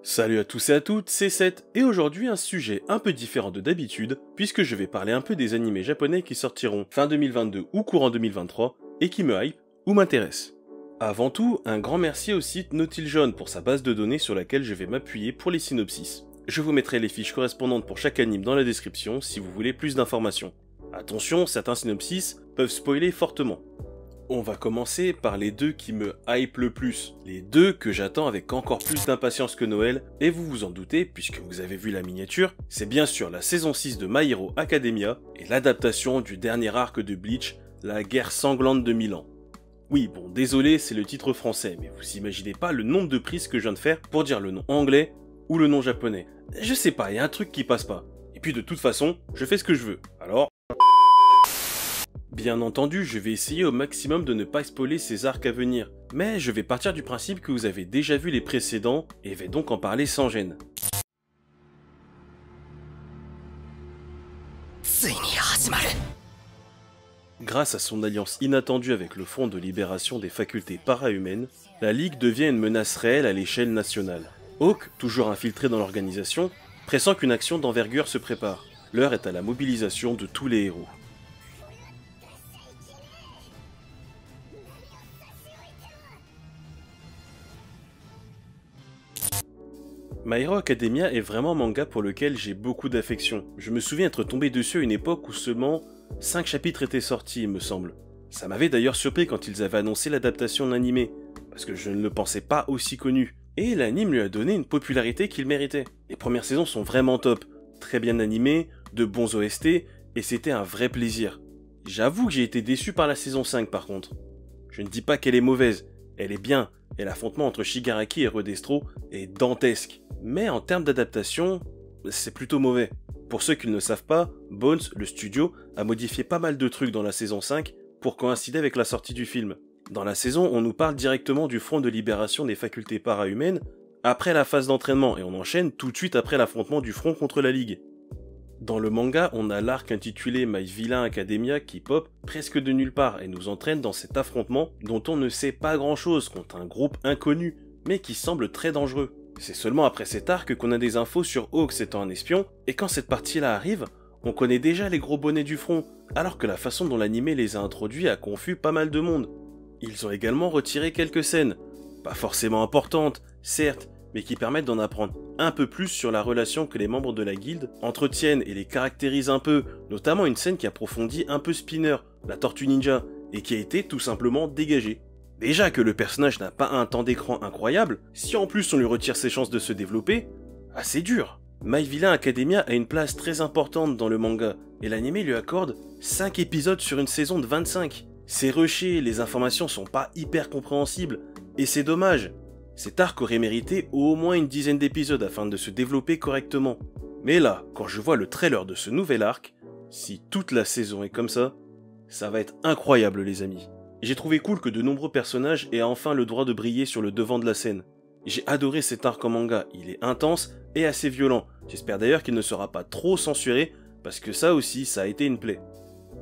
Salut à tous et à toutes, c'est Seth, et aujourd'hui un sujet un peu différent de d'habitude, puisque je vais parler un peu des animés japonais qui sortiront fin 2022 ou courant 2023, et qui me hype ou m'intéressent. Avant tout, un grand merci au site Nautiljaune pour sa base de données sur laquelle je vais m'appuyer pour les synopsis. Je vous mettrai les fiches correspondantes pour chaque anime dans la description si vous voulez plus d'informations. Attention, certains synopsis peuvent spoiler fortement. On va commencer par les deux qui me hype le plus, les deux que j'attends avec encore plus d'impatience que Noël, et vous vous en doutez puisque vous avez vu la miniature, c'est bien sûr la saison 6 de My Hero Academia et l'adaptation du dernier arc de Bleach, la guerre sanglante de 1000 ans. Oui, bon, désolé, c'est le titre français, mais vous imaginez pas le nombre de prises que je viens de faire pour dire le nom anglais ou le nom japonais. Je sais pas, il y a un truc qui passe pas. Et puis de toute façon, je fais ce que je veux, alors... Bien entendu, je vais essayer au maximum de ne pas spoiler ces arcs à venir, mais je vais partir du principe que vous avez déjà vu les précédents et vais donc en parler sans gêne. Grâce à son alliance inattendue avec le Front de libération des facultés para-humaines, la Ligue devient une menace réelle à l'échelle nationale. Hawk, toujours infiltré dans l'organisation, pressent qu'une action d'envergure se prépare. L'heure est à la mobilisation de tous les héros. My Hero Academia est vraiment un manga pour lequel j'ai beaucoup d'affection. Je me souviens être tombé dessus à une époque où seulement 5 chapitres étaient sortis, il me semble. Ça m'avait d'ailleurs surpris quand ils avaient annoncé l'adaptation en animé, parce que je ne le pensais pas aussi connu. Et l'anime lui a donné une popularité qu'il méritait. Les premières saisons sont vraiment top, très bien animées, de bons OST, et c'était un vrai plaisir. J'avoue que j'ai été déçu par la saison 5 par contre. Je ne dis pas qu'elle est mauvaise, elle est bien, et l'affrontement entre Shigaraki et Redestro est dantesque. Mais en termes d'adaptation, c'est plutôt mauvais. Pour ceux qui ne le savent pas, Bones, le studio, a modifié pas mal de trucs dans la saison 5 pour coïncider avec la sortie du film. Dans la saison, on nous parle directement du Front de libération des facultés para-humaines après la phase d'entraînement et on enchaîne tout de suite après l'affrontement du Front contre la Ligue. Dans le manga, on a l'arc intitulé My Villain Academia qui pop presque de nulle part et nous entraîne dans cet affrontement dont on ne sait pas grand chose contre un groupe inconnu, mais qui semble très dangereux. C'est seulement après cet arc qu'on a des infos sur Hawks étant un espion, et quand cette partie-là arrive, on connaît déjà les gros bonnets du front, alors que la façon dont l'animé les a introduits a confus pas mal de monde. Ils ont également retiré quelques scènes, pas forcément importantes, certes, mais qui permettent d'en apprendre un peu plus sur la relation que les membres de la guilde entretiennent et les caractérisent un peu, notamment une scène qui approfondit un peu Spinner, la tortue ninja, et qui a été tout simplement dégagée. Déjà que le personnage n'a pas un temps d'écran incroyable, si en plus on lui retire ses chances de se développer, c'est dur. My Villain Academia a une place très importante dans le manga, et l'anime lui accorde 5 épisodes sur une saison de 25. C'est rushé, les informations sont pas hyper compréhensibles, et c'est dommage. Cet arc aurait mérité au moins une dizaine d'épisodes afin de se développer correctement. Mais là, quand je vois le trailer de ce nouvel arc, si toute la saison est comme ça va être incroyable les amis. J'ai trouvé cool que de nombreux personnages aient enfin le droit de briller sur le devant de la scène. J'ai adoré cet arc en manga, il est intense et assez violent. J'espère d'ailleurs qu'il ne sera pas trop censuré, parce que ça aussi, ça a été une plaie.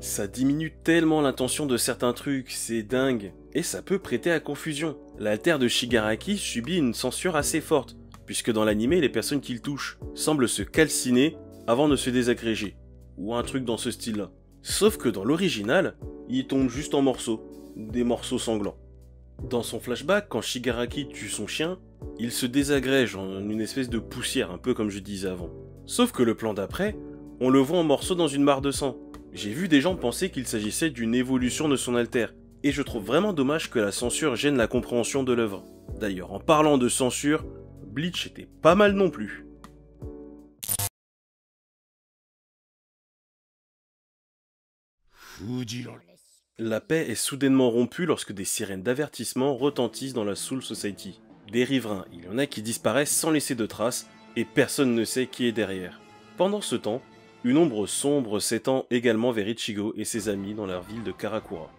Ça diminue tellement l'intention de certains trucs, c'est dingue. Et ça peut prêter à confusion. L'alter de Shigaraki subit une censure assez forte, puisque dans l'animé, les personnes qu'il touche semblent se calciner avant de se désagréger. Ou un truc dans ce style-là. Sauf que dans l'original, il tombe juste en morceaux. Des morceaux sanglants. Dans son flashback, quand Shigaraki tue son chien, il se désagrège en une espèce de poussière, un peu comme je disais avant. Sauf que le plan d'après, on le voit en morceaux dans une mare de sang. J'ai vu des gens penser qu'il s'agissait d'une évolution de son alter, et je trouve vraiment dommage que la censure gêne la compréhension de l'œuvre. D'ailleurs, en parlant de censure, Bleach était pas mal non plus. La paix est soudainement rompue lorsque des sirènes d'avertissement retentissent dans la Soul Society. Des riverains, il y en a qui disparaissent sans laisser de traces, et personne ne sait qui est derrière. Pendant ce temps, une ombre sombre s'étend également vers Ichigo et ses amis dans leur ville de Karakura.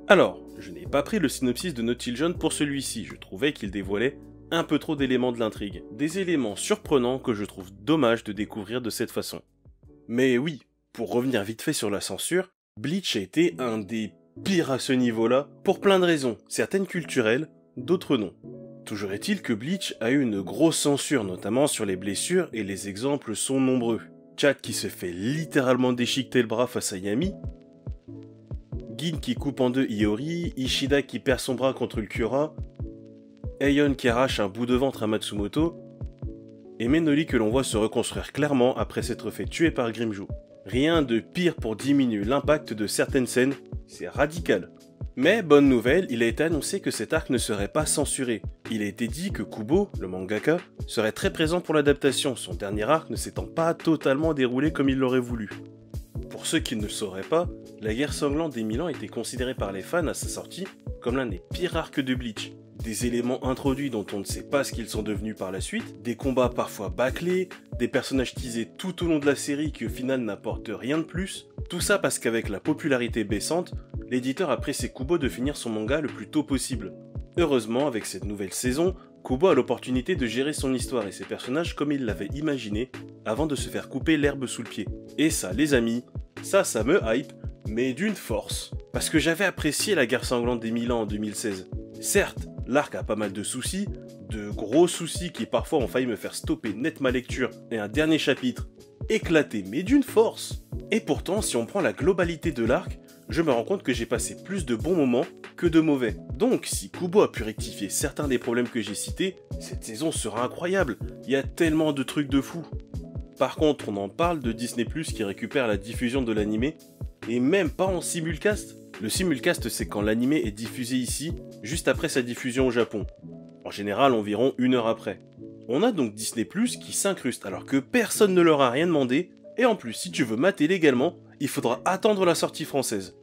Alors, je n'ai pas pris le synopsis de Nautiljaune pour celui-ci, je trouvais qu'il dévoilait un peu trop d'éléments de l'intrigue. Des éléments surprenants que je trouve dommage de découvrir de cette façon. Mais oui, pour revenir vite fait sur la censure, Bleach a été un des pires à ce niveau-là, pour plein de raisons, certaines culturelles, d'autres non. Toujours est-il que Bleach a eu une grosse censure, notamment sur les blessures, et les exemples sont nombreux. Chad qui se fait littéralement déchiqueter le bras face à Yami, Gin qui coupe en deux Iori, Ishida qui perd son bras contre le Kyura, Aion qui arrache un bout de ventre à Matsumoto, et Menoli que l'on voit se reconstruire clairement après s'être fait tuer par Grimjou. Rien de pire pour diminuer l'impact de certaines scènes, c'est radical. Mais bonne nouvelle, il a été annoncé que cet arc ne serait pas censuré. Il a été dit que Kubo, le mangaka, serait très présent pour l'adaptation, son dernier arc ne s'étant pas totalement déroulé comme il l'aurait voulu. Pour ceux qui ne le sauraient pas, la guerre sanglante des 1000 ans était considérée par les fans à sa sortie comme l'un des pires arcs de Bleach. Des éléments introduits dont on ne sait pas ce qu'ils sont devenus par la suite, des combats parfois bâclés, des personnages teasés tout au long de la série qui au final n'apportent rien de plus, tout ça parce qu'avec la popularité baissante, l'éditeur a pressé Kubo de finir son manga le plus tôt possible. Heureusement, avec cette nouvelle saison, Kubo a l'opportunité de gérer son histoire et ses personnages comme il l'avait imaginé, avant de se faire couper l'herbe sous le pied. Et ça, les amis, ça me hype, mais d'une force. Parce que j'avais apprécié la guerre sanglante des 1000 ans en 2016. Certes, l'arc a pas mal de soucis, de gros soucis qui parfois ont failli me faire stopper net ma lecture, et un dernier chapitre éclaté, mais d'une force. Et pourtant, si on prend la globalité de l'arc, je me rends compte que j'ai passé plus de bons moments que de mauvais. Donc, si Kubo a pu rectifier certains des problèmes que j'ai cités, cette saison sera incroyable. Il y a tellement de trucs de fou. Par contre, on en parle de Disney+, qui récupère la diffusion de l'animé, et même pas en simulcast. Le simulcast, c'est quand l'animé est diffusé ici, juste après sa diffusion au Japon. En général, environ 1 heure après. On a donc Disney+, qui s'incruste alors que personne ne leur a rien demandé, et en plus, si tu veux mater légalement, il faudra attendre la sortie française.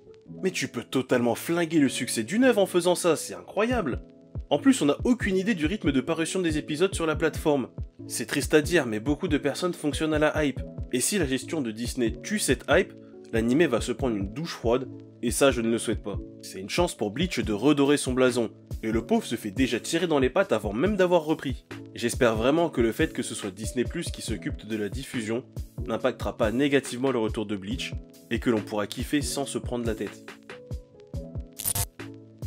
Mais tu peux totalement flinguer le succès d'une œuvre en faisant ça, c'est incroyable. En plus, on n'a aucune idée du rythme de parution des épisodes sur la plateforme. C'est triste à dire, mais beaucoup de personnes fonctionnent à la hype. Et si la gestion de Disney tue cette hype, l'animé va se prendre une douche froide, et ça je ne le souhaite pas. C'est une chance pour Bleach de redorer son blason, et le pauvre se fait déjà tirer dans les pattes avant même d'avoir repris. J'espère vraiment que le fait que ce soit Disney+ qui s'occupe de la diffusion n'impactera pas négativement le retour de Bleach, et que l'on pourra kiffer sans se prendre la tête.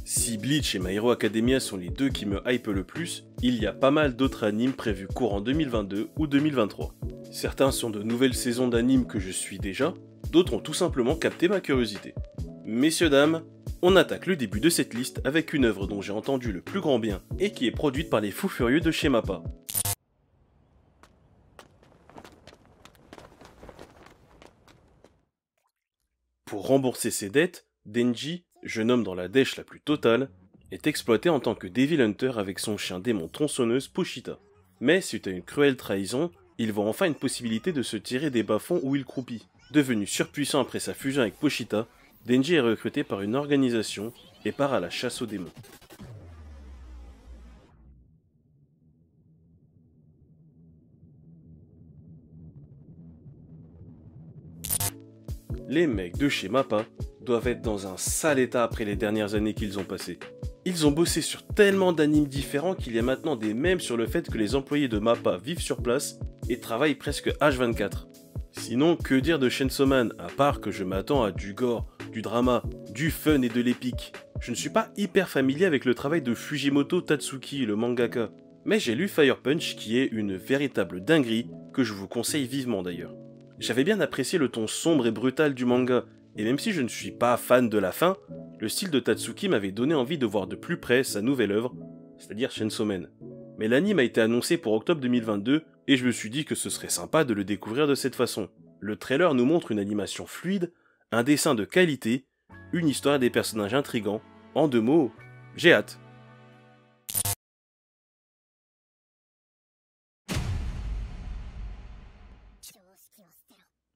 Si Bleach et My Hero Academia sont les deux qui me hype le plus, il y a pas mal d'autres animes prévus courant 2022 ou 2023. Certains sont de nouvelles saisons d'animes que je suis déjà, d'autres ont tout simplement capté ma curiosité. Messieurs dames, on attaque le début de cette liste avec une œuvre dont j'ai entendu le plus grand bien et qui est produite par les fous furieux de chez Mappa. Pour rembourser ses dettes, Denji, jeune homme dans la dèche la plus totale, est exploité en tant que Devil Hunter avec son chien démon tronçonneuse Pochita. Mais suite à une cruelle trahison, il voit enfin une possibilité de se tirer des bas-fonds où il croupit. Devenu surpuissant après sa fusion avec Pochita, Denji est recruté par une organisation et part à la chasse aux démons. Les mecs de chez Mappa doivent être dans un sale état après les dernières années qu'ils ont passées. Ils ont bossé sur tellement d'animes différents qu'il y a maintenant des mèmes sur le fait que les employés de Mappa vivent sur place et travaillent presque H24. Sinon, que dire de Chainsaw Man, à part que je m'attends à du gore, du drama, du fun et de l'épique. Je ne suis pas hyper familier avec le travail de Fujimoto Tatsuki, le mangaka, mais j'ai lu Fire Punch qui est une véritable dinguerie que je vous conseille vivement d'ailleurs. J'avais bien apprécié le ton sombre et brutal du manga, et même si je ne suis pas fan de la fin, le style de Tatsuki m'avait donné envie de voir de plus près sa nouvelle œuvre, c'est-à-dire Chainsaw Man. Mais l'anime a été annoncé pour octobre 2022, et je me suis dit que ce serait sympa de le découvrir de cette façon. Le trailer nous montre une animation fluide, un dessin de qualité, une histoire et des personnages intrigants. En 2 mots, j'ai hâte.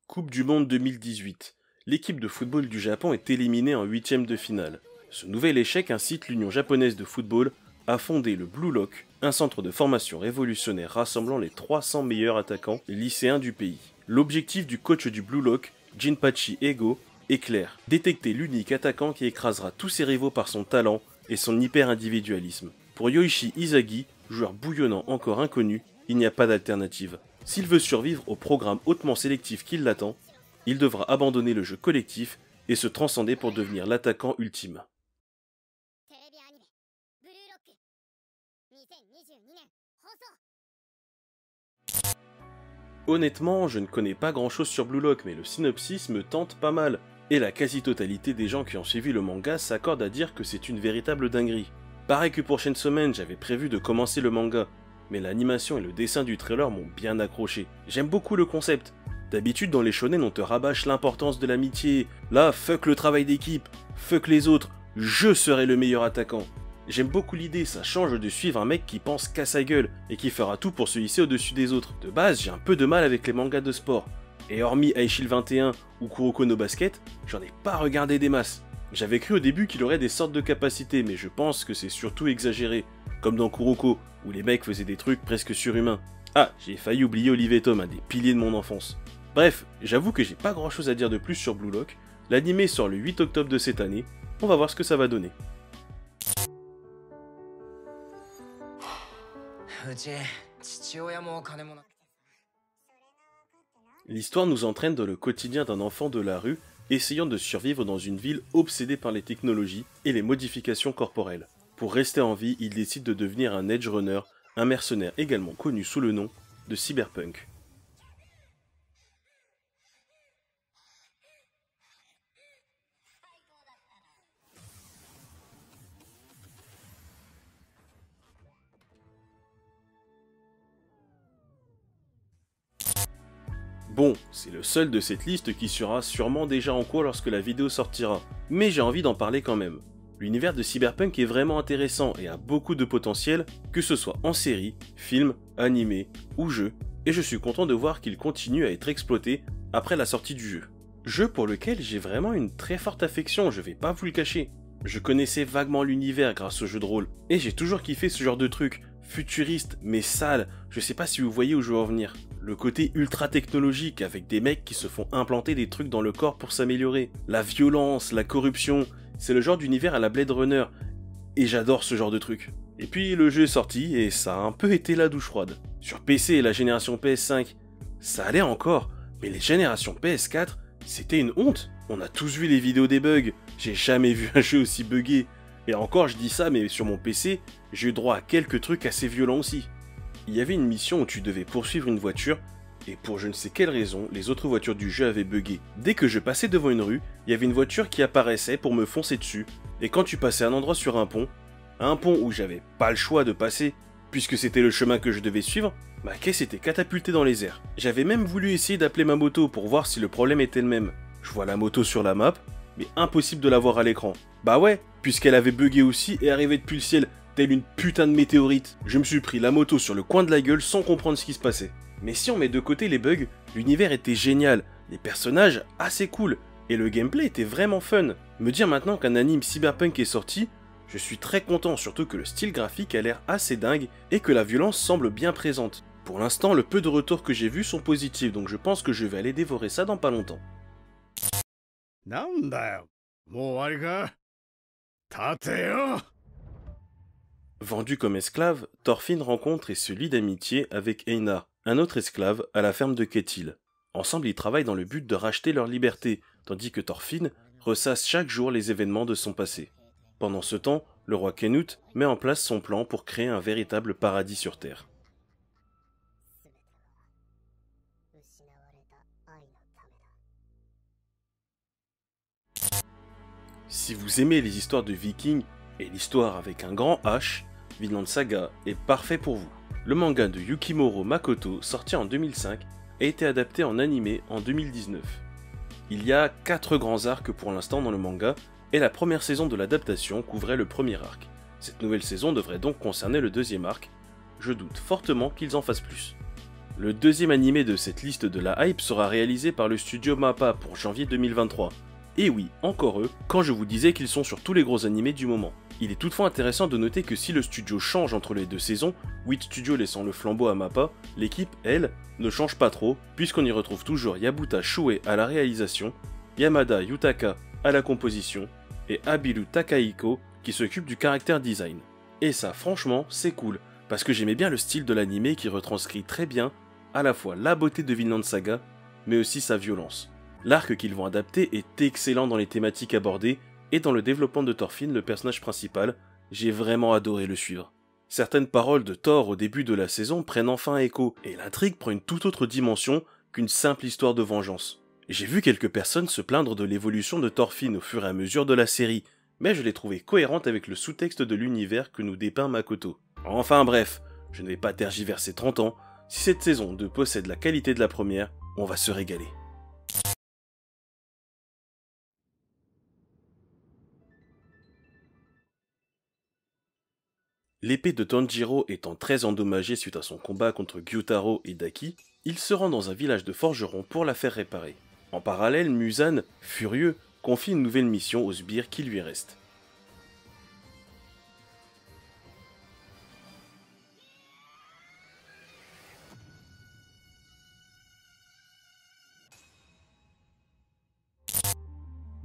Coupe du Monde 2018. L'équipe de football du Japon est éliminée en 8e de finale. Ce nouvel échec incite l'Union japonaise de football à fonder le Blue Lock, un centre de formation révolutionnaire rassemblant les 300 meilleurs attaquants lycéens du pays. L'objectif du coach du Blue Lock, Jinpachi Ego, est clair, détecter l'unique attaquant qui écrasera tous ses rivaux par son talent et son hyper-individualisme. Pour Yoichi Izagi, joueur bouillonnant encore inconnu, il n'y a pas d'alternative. S'il veut survivre au programme hautement sélectif qui l'attend, il devra abandonner le jeu collectif et se transcender pour devenir l'attaquant ultime. Honnêtement, je ne connais pas grand chose sur Blue Lock, mais le synopsis me tente pas mal. Et la quasi-totalité des gens qui ont suivi le manga s'accordent à dire que c'est une véritable dinguerie. Pareil que pour Chainsaw Man, j'avais prévu de commencer le manga, mais l'animation et le dessin du trailer m'ont bien accroché. J'aime beaucoup le concept. D'habitude dans les shonen on te rabâche l'importance de l'amitié, là fuck le travail d'équipe, fuck les autres, je serai le meilleur attaquant. J'aime beaucoup l'idée, ça change de suivre un mec qui pense qu'à sa gueule et qui fera tout pour se hisser au-dessus des autres. De base, j'ai un peu de mal avec les mangas de sport. Et hormis Aishil 21 ou Kuroko no Basket, j'en ai pas regardé des masses. J'avais cru au début qu'il aurait des sortes de capacités, mais je pense que c'est surtout exagéré. Comme dans Kuroko, où les mecs faisaient des trucs presque surhumains. Ah, j'ai failli oublier Olive & Tom, un des piliers de mon enfance. Bref, j'avoue que j'ai pas grand chose à dire de plus sur Blue Lock. L'anime sort le 8 octobre de cette année. On va voir ce que ça va donner. L'histoire nous entraîne dans le quotidien d'un enfant de la rue essayant de survivre dans une ville obsédée par les technologies et les modifications corporelles. Pour rester en vie, il décide de devenir un edge runner, un mercenaire également connu sous le nom de cyberpunk. Bon, c'est le seul de cette liste qui sera sûrement déjà en cours lorsque la vidéo sortira, mais j'ai envie d'en parler quand même. L'univers de Cyberpunk est vraiment intéressant et a beaucoup de potentiel, que ce soit en série, film, animé ou jeu, et je suis content de voir qu'il continue à être exploité après la sortie du jeu. Jeu pour lequel j'ai vraiment une très forte affection, je vais pas vous le cacher. Je connaissais vaguement l'univers grâce au jeu de rôle, et j'ai toujours kiffé ce genre de truc, futuriste mais sale, je sais pas si vous voyez où je veux en venir. Le côté ultra technologique avec des mecs qui se font implanter des trucs dans le corps pour s'améliorer. La violence, la corruption, c'est le genre d'univers à la Blade Runner. Et j'adore ce genre de truc. Et puis le jeu est sorti et ça a un peu été la douche froide. Sur PC et la génération PS5, ça allait encore, mais les générations PS4, c'était une honte. On a tous vu les vidéos des bugs, j'ai jamais vu un jeu aussi buggé. Et encore je dis ça, mais sur mon PC, j'ai eu droit à quelques trucs assez violents aussi. Il y avait une mission où tu devais poursuivre une voiture, et pour je ne sais quelle raison, les autres voitures du jeu avaient bugué. Dès que je passais devant une rue, il y avait une voiture qui apparaissait pour me foncer dessus, et quand tu passais un endroit sur un pont où j'avais pas le choix de passer, puisque c'était le chemin que je devais suivre, ma caisse était catapultée dans les airs. J'avais même voulu essayer d'appeler ma moto pour voir si le problème était le même. Je vois la moto sur la map, mais impossible de la voir à l'écran. Bah ouais, puisqu'elle avait bugué aussi et arrivait depuis le ciel, telle une putain de météorite. Je me suis pris la moto sur le coin de la gueule sans comprendre ce qui se passait. Mais si on met de côté les bugs, l'univers était génial, les personnages assez cool, et le gameplay était vraiment fun. Me dire maintenant qu'un anime cyberpunk est sorti, je suis très content, surtout que le style graphique a l'air assez dingue et que la violence semble bien présente. Pour l'instant, le peu de retours que j'ai vus sont positifs, donc je pense que je vais aller dévorer ça dans pas longtemps. Vendu comme esclave, Thorfinn rencontre et se lie d'amitié avec Einar, un autre esclave, à la ferme de Ketil. Ensemble, ils travaillent dans le but de racheter leur liberté, tandis que Thorfinn ressasse chaque jour les événements de son passé. Pendant ce temps, le roi Canute met en place son plan pour créer un véritable paradis sur Terre. Si vous aimez les histoires de vikings et l'histoire avec un grand H, Vinland Saga est parfait pour vous. Le manga de Yukimuro Makoto, sorti en 2005, a été adapté en animé en 2019. Il y a 4 grands arcs pour l'instant dans le manga, et la première saison de l'adaptation couvrait le premier arc. Cette nouvelle saison devrait donc concerner le deuxième arc. Je doute fortement qu'ils en fassent plus. Le deuxième animé de cette liste de la hype sera réalisé par le studio MAPPA pour janvier 2023. Et oui, encore eux, quand je vous disais qu'ils sont sur tous les gros animés du moment. Il est toutefois intéressant de noter que si le studio change entre les deux saisons, 8 studios laissant le flambeau à MAPPA, l'équipe, elle, ne change pas trop, puisqu'on y retrouve toujours Yabuta Shue à la réalisation, Yamada Yutaka à la composition, et Abiru Takahiko qui s'occupe du caractère design. Et ça, franchement, c'est cool. parce que j'aimais bien le style de l'anime qui retranscrit très bien à la fois la beauté de Vinland Saga, mais aussi sa violence. L'arc qu'ils vont adapter est excellent dans les thématiques abordées, et dans le développement de Thorfinn, le personnage principal, j'ai vraiment adoré le suivre. Certaines paroles de Thor au début de la saison prennent enfin écho, et l'intrigue prend une toute autre dimension qu'une simple histoire de vengeance. J'ai vu quelques personnes se plaindre de l'évolution de Thorfinn au fur et à mesure de la série, mais je l'ai trouvée cohérente avec le sous-texte de l'univers que nous dépeint Makoto. Enfin bref, je ne vais pas tergiverser 30 ans, si cette saison 2 possède la qualité de la première, on va se régaler. L'épée de Tanjiro étant très endommagée suite à son combat contre Gyutaro et Daki, il se rend dans un village de forgerons pour la faire réparer. En parallèle, Muzan, furieux, confie une nouvelle mission aux sbires qui lui restent.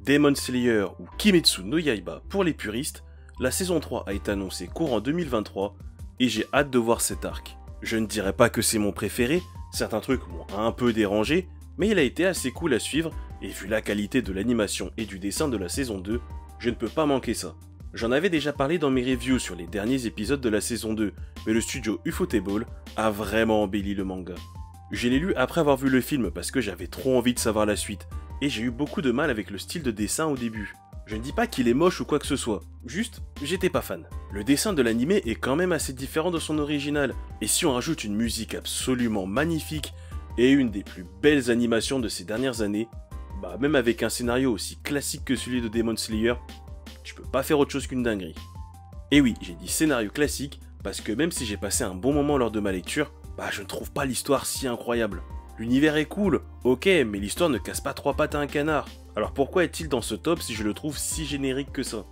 Demon Slayer ou Kimetsu no Yaiba pour les puristes, la saison 3 a été annoncée courant 2023 et j'ai hâte de voir cet arc. Je ne dirais pas que c'est mon préféré, certains trucs m'ont un peu dérangé, mais il a été assez cool à suivre et vu la qualité de l'animation et du dessin de la saison 2, je ne peux pas manquer ça. J'en avais déjà parlé dans mes reviews sur les derniers épisodes de la saison 2, mais le studio Ufotable a vraiment embelli le manga. Je l'ai lu après avoir vu le film parce que j'avais trop envie de savoir la suite, et j'ai eu beaucoup de mal avec le style de dessin au début. Je ne dis pas qu'il est moche ou quoi que ce soit, juste, j'étais pas fan. Le dessin de l'anime est quand même assez différent de son original, et si on rajoute une musique absolument magnifique et une des plus belles animations de ces dernières années, bah même avec un scénario aussi classique que celui de Demon Slayer, tu peux pas faire autre chose qu'une dinguerie. Et oui, j'ai dit scénario classique, parce que même si j'ai passé un bon moment lors de ma lecture, bah je ne trouve pas l'histoire si incroyable. L'univers est cool, ok, mais l'histoire ne casse pas trois pattes à un canard. Alors pourquoi est-il dans ce top si je le trouve si générique que ça?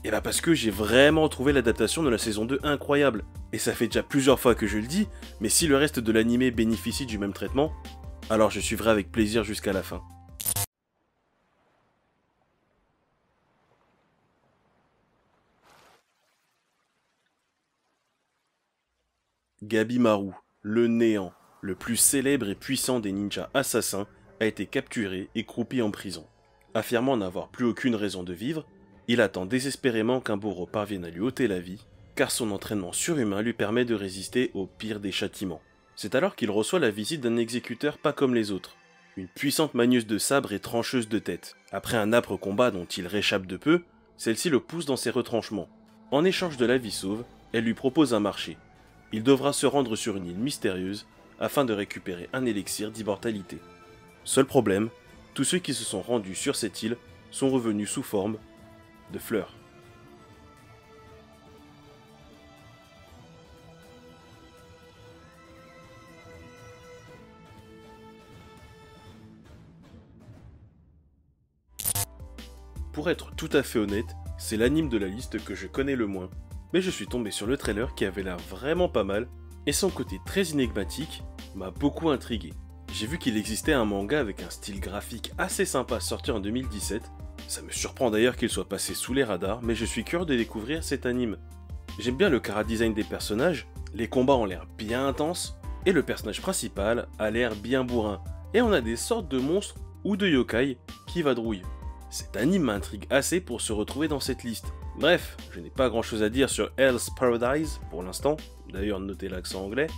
Et bah parce que j'ai vraiment trouvé l'adaptation de la saison 2 incroyable. Et ça fait déjà plusieurs fois que je le dis, mais si le reste de l'anime bénéficie du même traitement, alors je suivrai avec plaisir jusqu'à la fin. Gabimaru, le néant, le plus célèbre et puissant des ninjas assassins, a été capturé et croupi en prison. Affirmant n'avoir plus aucune raison de vivre, il attend désespérément qu'un bourreau parvienne à lui ôter la vie, car son entraînement surhumain lui permet de résister au pire des châtiments. C'est alors qu'il reçoit la visite d'un exécuteur pas comme les autres, une puissante manieuse de sabre et trancheuse de tête. Après un âpre combat dont il réchappe de peu, celle-ci le pousse dans ses retranchements. En échange de la vie sauve, elle lui propose un marché. Il devra se rendre sur une île mystérieuse afin de récupérer un élixir d'immortalité. Seul problème, tous ceux qui se sont rendus sur cette île sont revenus sous forme de fleurs. Pour être tout à fait honnête, c'est l'anime de la liste que je connais le moins, mais je suis tombé sur le trailer qui avait l'air vraiment pas mal, et son côté très énigmatique m'a beaucoup intrigué. J'ai vu qu'il existait un manga avec un style graphique assez sympa sorti en 2017, ça me surprend d'ailleurs qu'il soit passé sous les radars, mais je suis curieux de découvrir cet anime. J'aime bien le chara-design des personnages, les combats ont l'air bien intenses, et le personnage principal a l'air bien bourrin, et on a des sortes de monstres ou de yokai qui vadrouillent. Cet anime m'intrigue assez pour se retrouver dans cette liste. Bref, je n'ai pas grand chose à dire sur Hell's Paradise pour l'instant, d'ailleurs notez l'accent anglais,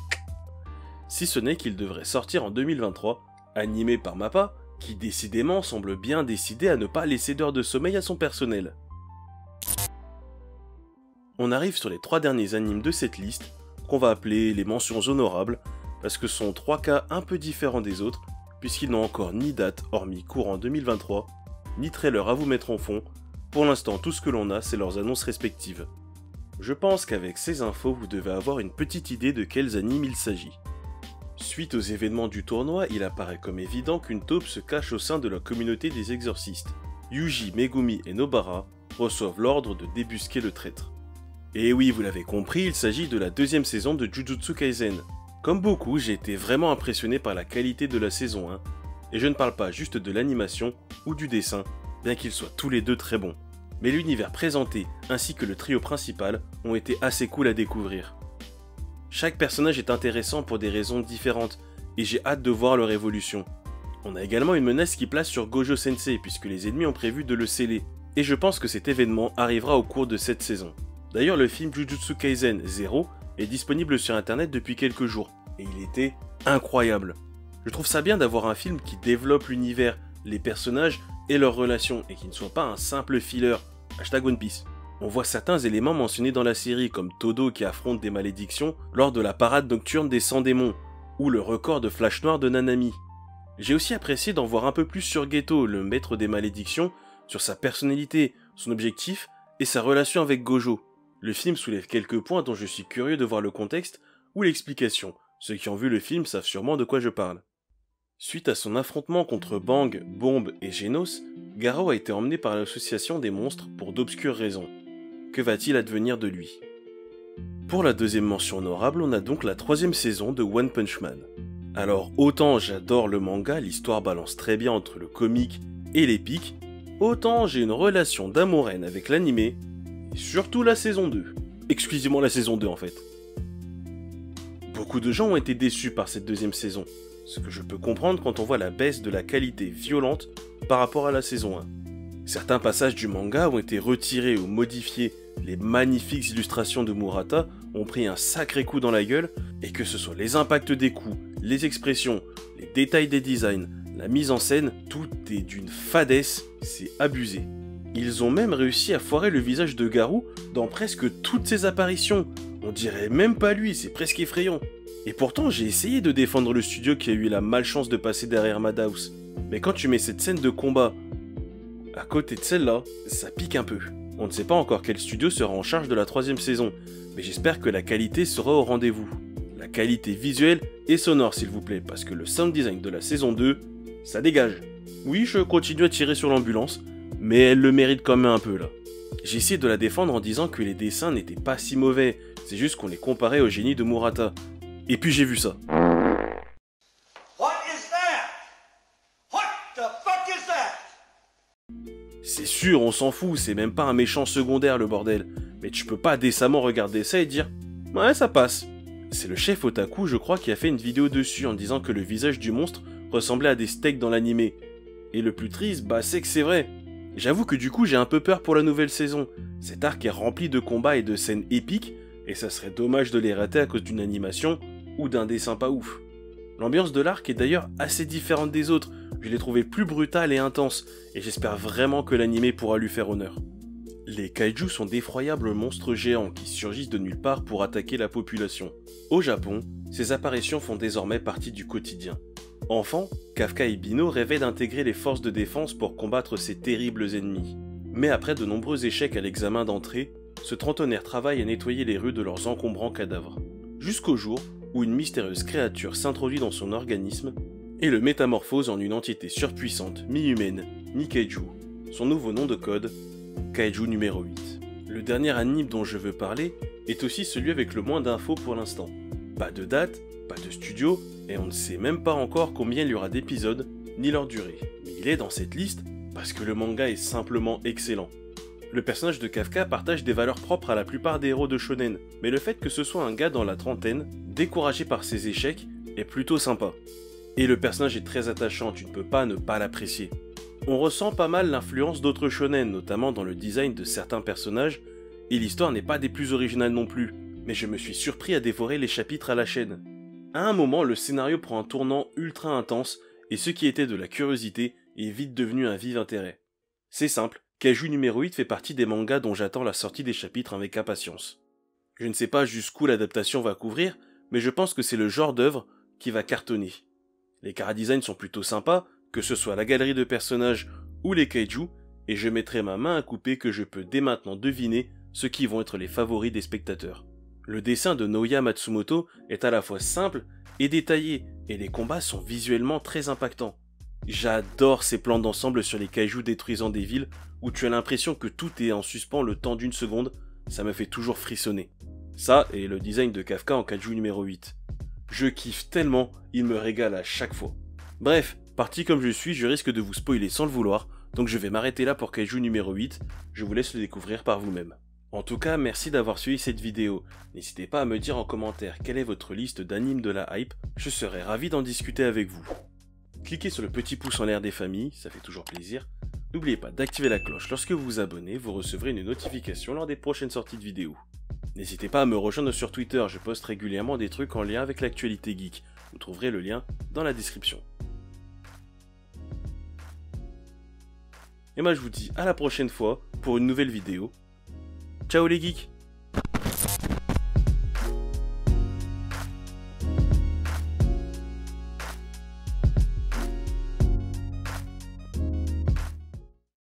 si ce n'est qu'il devrait sortir en 2023, animé par Mappa, qui décidément semble bien décidé à ne pas laisser d'heures de sommeil à son personnel. On arrive sur les 3 derniers animes de cette liste, qu'on va appeler les mentions honorables, parce que ce sont 3 cas un peu différents des autres, puisqu'ils n'ont encore ni date hormis courant 2023, ni trailer à vous mettre en fond. Pour l'instant, tout ce que l'on a, c'est leurs annonces respectives. Je pense qu'avec ces infos, vous devez avoir une petite idée de quels animes il s'agit. Suite aux événements du tournoi, il apparaît comme évident qu'une taupe se cache au sein de la communauté des exorcistes. Yuji, Megumi et Nobara reçoivent l'ordre de débusquer le traître. Et oui, vous l'avez compris, il s'agit de la 2e saison de Jujutsu Kaisen. Comme beaucoup, j'ai été vraiment impressionné par la qualité de la saison 1, et je ne parle pas juste de l'animation ou du dessin, bien qu'ils soient tous les deux très bons. Mais l'univers présenté ainsi que le trio principal ont été assez cool à découvrir. Chaque personnage est intéressant pour des raisons différentes, et j'ai hâte de voir leur évolution. On a également une menace qui place sur Gojo Sensei, puisque les ennemis ont prévu de le sceller, et je pense que cet événement arrivera au cours de cette saison. D'ailleurs, le film Jujutsu Kaisen 0 est disponible sur internet depuis quelques jours, et il était incroyable. Je trouve ça bien d'avoir un film qui développe l'univers, les personnages et leurs relations, et qui ne soit pas un simple filler. One Piece. On voit certains éléments mentionnés dans la série, comme Todo qui affronte des malédictions lors de la parade nocturne des 100 démons, ou le record de flash noir de Nanami. J'ai aussi apprécié d'en voir un peu plus sur Geto, le maître des malédictions, sur sa personnalité, son objectif et sa relation avec Gojo. Le film soulève quelques points dont je suis curieux de voir le contexte ou l'explication. Ceux qui ont vu le film savent sûrement de quoi je parle. Suite à son affrontement contre Bang, Bomb et Genos, Garou a été emmené par l'association des monstres pour d'obscures raisons. Que va-t-il advenir de lui? Pour la deuxième mention honorable, on a donc la 3e saison de One Punch Man. Alors autant j'adore le manga, l'histoire balance très bien entre le comique et l'épique, autant j'ai une relation d'amour-haine avec l'animé, et surtout la saison 2. Exclusivement la saison 2 en fait. Beaucoup de gens ont été déçus par cette deuxième saison, ce que je peux comprendre quand on voit la baisse de la qualité violente par rapport à la saison 1. Certains passages du manga ont été retirés ou modifiés, les magnifiques illustrations de Murata ont pris un sacré coup dans la gueule, et que ce soit les impacts des coups, les expressions, les détails des designs, la mise en scène, tout est d'une fadesse, c'est abusé. Ils ont même réussi à foirer le visage de Garou dans presque toutes ses apparitions. On dirait même pas lui, c'est presque effrayant. Et pourtant, j'ai essayé de défendre le studio qui a eu la malchance de passer derrière Madhouse. Mais quand tu mets cette scène de combat à côté de celle-là, ça pique un peu. On ne sait pas encore quel studio sera en charge de la 3e saison, mais j'espère que la qualité sera au rendez-vous. La qualité visuelle et sonore s'il vous plaît, parce que le sound design de la saison 2, ça dégage. Oui, je continue à tirer sur l'ambulance, mais elle le mérite quand même un peu là. J'ai essayé de la défendre en disant que les dessins n'étaient pas si mauvais, c'est juste qu'on les comparait au génie de Murata. Et puis j'ai vu ça. C'est sûr, on s'en fout, c'est même pas un méchant secondaire le bordel. Mais tu peux pas décemment regarder ça et dire « Ouais, ça passe ». C'est le chef Otaku, je crois, qui a fait une vidéo dessus en disant que le visage du monstre ressemblait à des steaks dans l'animé. Et le plus triste, c'est que c'est vrai. J'avoue que du coup j'ai un peu peur pour la nouvelle saison. Cet arc est rempli de combats et de scènes épiques, et ça serait dommage de les rater à cause d'une animation ou d'un dessin pas ouf. L'ambiance de l'arc est d'ailleurs assez différente des autres, je l'ai trouvé plus brutale et intense, et j'espère vraiment que l'animé pourra lui faire honneur. Les kaiju sont d'effroyables monstres géants qui surgissent de nulle part pour attaquer la population. Au Japon, ces apparitions font désormais partie du quotidien. Enfant, Kafka et Bino rêvaient d'intégrer les forces de défense pour combattre ces terribles ennemis. Mais après de nombreux échecs à l'examen d'entrée, ce trentenaire travaille à nettoyer les rues de leurs encombrants cadavres. Jusqu'au jour où une mystérieuse créature s'introduit dans son organisme et le métamorphose en une entité surpuissante, mi-humaine, mi-kaiju. Son nouveau nom de code, Kaiju numéro 8. Le dernier anime dont je veux parler est aussi celui avec le moins d'infos pour l'instant. Pas de date, pas de studio, et on ne sait même pas encore combien il y aura d'épisodes, ni leur durée. Mais il est dans cette liste parce que le manga est simplement excellent. Le personnage de Kafka partage des valeurs propres à la plupart des héros de shonen, mais le fait que ce soit un gars dans la trentaine, découragé par ses échecs, est plutôt sympa. Et le personnage est très attachant, tu ne peux pas ne pas l'apprécier. On ressent pas mal l'influence d'autres shonen, notamment dans le design de certains personnages, et l'histoire n'est pas des plus originales non plus, mais je me suis surpris à dévorer les chapitres à la chaîne. À un moment, le scénario prend un tournant ultra intense, et ce qui était de la curiosité est vite devenu un vif intérêt. C'est simple, Kaiju numéro 8 fait partie des mangas dont j'attends la sortie des chapitres avec impatience. Je ne sais pas jusqu'où l'adaptation va couvrir, mais je pense que c'est le genre d'œuvre qui va cartonner. Les chara-designs sont plutôt sympas, que ce soit la galerie de personnages ou les kaiju, et je mettrai ma main à couper que je peux dès maintenant deviner ceux qui vont être les favoris des spectateurs. Le dessin de Naoya Matsumoto est à la fois simple et détaillé, et les combats sont visuellement très impactants. J'adore ces plans d'ensemble sur les kaiju détruisant des villes, où tu as l'impression que tout est en suspens le temps d'une seconde, ça me fait toujours frissonner. Ça et le design de Kafka en kaiju numéro 8. Je kiffe tellement, il me régale à chaque fois. Bref, parti comme je suis, je risque de vous spoiler sans le vouloir, donc je vais m'arrêter là pour Kaiju numéro 8, je vous laisse le découvrir par vous-même. En tout cas, merci d'avoir suivi cette vidéo. N'hésitez pas à me dire en commentaire quelle est votre liste d'animes de la hype, je serai ravi d'en discuter avec vous. Cliquez sur le petit pouce en l'air des familles, ça fait toujours plaisir. N'oubliez pas d'activer la cloche lorsque vous vous abonnez, vous recevrez une notification lors des prochaines sorties de vidéos. N'hésitez pas à me rejoindre sur Twitter, je poste régulièrement des trucs en lien avec l'actualité geek. Vous trouverez le lien dans la description. Et moi je vous dis à la prochaine fois pour une nouvelle vidéo. Ciao les geeks!